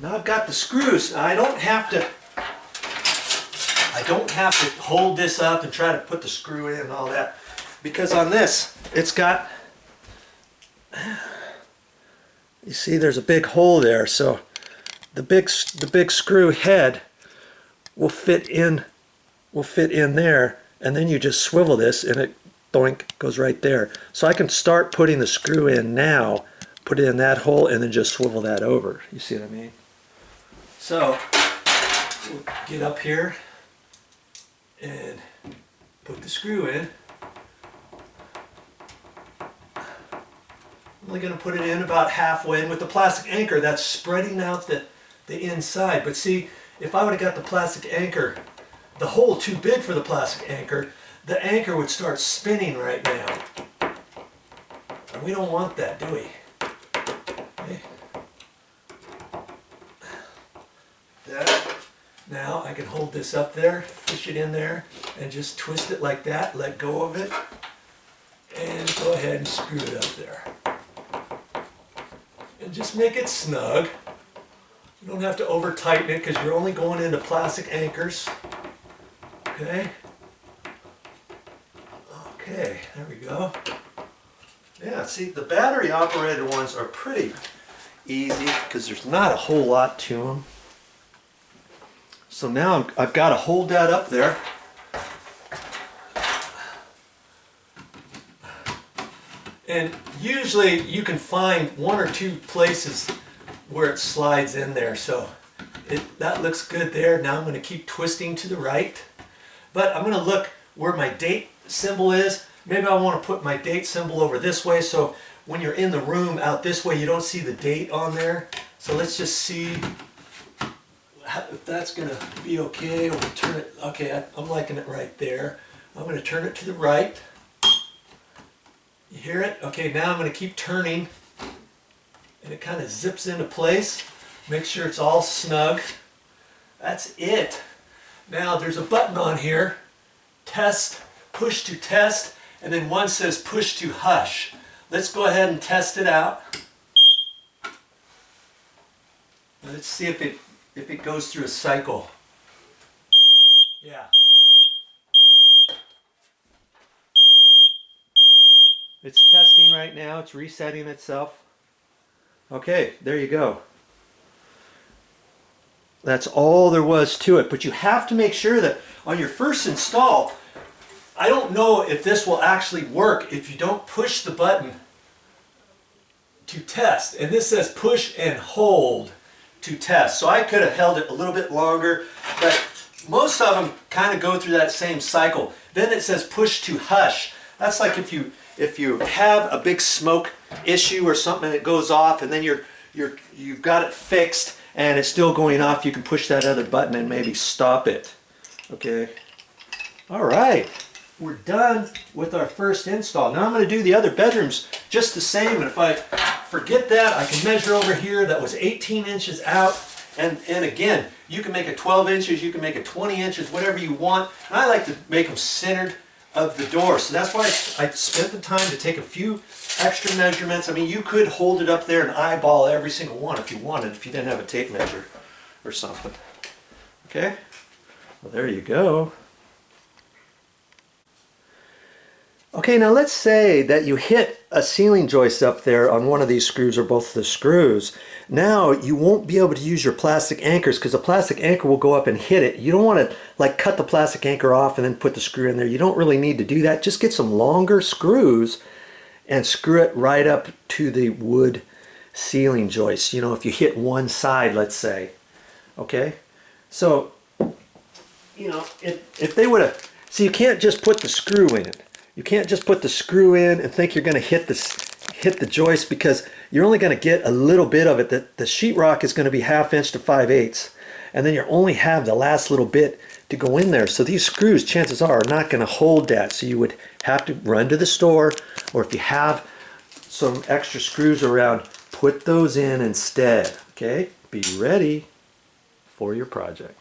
Now I've got the screws. I don't have to hold this up and try to put the screw in and all that, because on this it's got, you see there's a big hole there, so the big screw head will fit in there, and then you just swivel this and it doink goes right there. So I can start putting the screw in now, put it in that hole, and then just swivel that over. You see what I mean? So we'll get up here and put the screw in. I'm only going to put it in about halfway, and with the plastic anchor that's spreading out the inside. But see, if I would have got the plastic anchor, the hole too big for the plastic anchor, the anchor would start spinning right now. And we don't want that, do we? Okay. That. Now I can hold this up there, push it in there, and just twist it like that, let go of it, and go ahead and screw it up there. And just make it snug. You don't have to over tighten it because you're only going into plastic anchors. Okay. Okay, there we go. Yeah, see, the battery operated ones are pretty easy because there's not a whole lot to them. So now I've got to hold that up there. And usually you can find one or two places where it slides in there. So that looks good there. Now I'm going to keep twisting to the right. But I'm going to look where my date symbol is. Maybe I want to put my date symbol over this way, so when you're in the room out this way you don't see the date on there. So let's just see if that's going to be okay. We'll turn it. Okay, I'm liking it right there. I'm going to turn it to the right. You hear it? Okay, now I'm going to keep turning, and it kind of zips into place. Make sure it's all snug. That's it. Now there's a button on here, test, push to test, and then one says push to hush. Let's go ahead and test it out. Let's see if it goes through a cycle. Yeah. It's testing right now. It's resetting itself. Okay, there you go. That's all there was to it. But you have to make sure that on your first install, I don't know if this will actually work if you don't push the button to test. And this says push and hold to test. So I could have held it a little bit longer, but most of them kind of go through that same cycle. Then it says push to hush. That's like if you have a big smoke issue or something and it goes off, and then you've got it fixed and it's still going off, you can push that other button and maybe stop it. Okay. All right. We're done with our first install. Now I'm going to do the other bedrooms just the same, and if I forget that, I can measure over here. That was 18 inches out, and again, you can make it 12 inches, you can make it 20 inches, whatever you want. And I like to make them centered of the door, so that's why I spent the time to take a few extra measurements. I mean, you could hold it up there and eyeball every single one if you wanted, if you didn't have a tape measure or something. Okay, well, there you go. Okay, now let's say that you hit a ceiling joist up there on one of these screws or both of the screws. Now you won't be able to use your plastic anchors because the plastic anchor will go up and hit it. You don't want to like cut the plastic anchor off and then put the screw in there. You don't really need to do that. Just get some longer screws and screw it right up to the wood ceiling joist. You know, if you hit one side, let's say. Okay, so you know, if they would have, so you can't just put the screw in. You can't just put the screw in and think you're going to hit the joist, because you're only going to get a little bit of it. The sheetrock is going to be 1/2 inch to 5/8, and then you only have the last little bit to go in there. So these screws, chances are not going to hold that. So you would have to run to the store, or if you have some extra screws around, put those in instead. Okay, be ready for your project.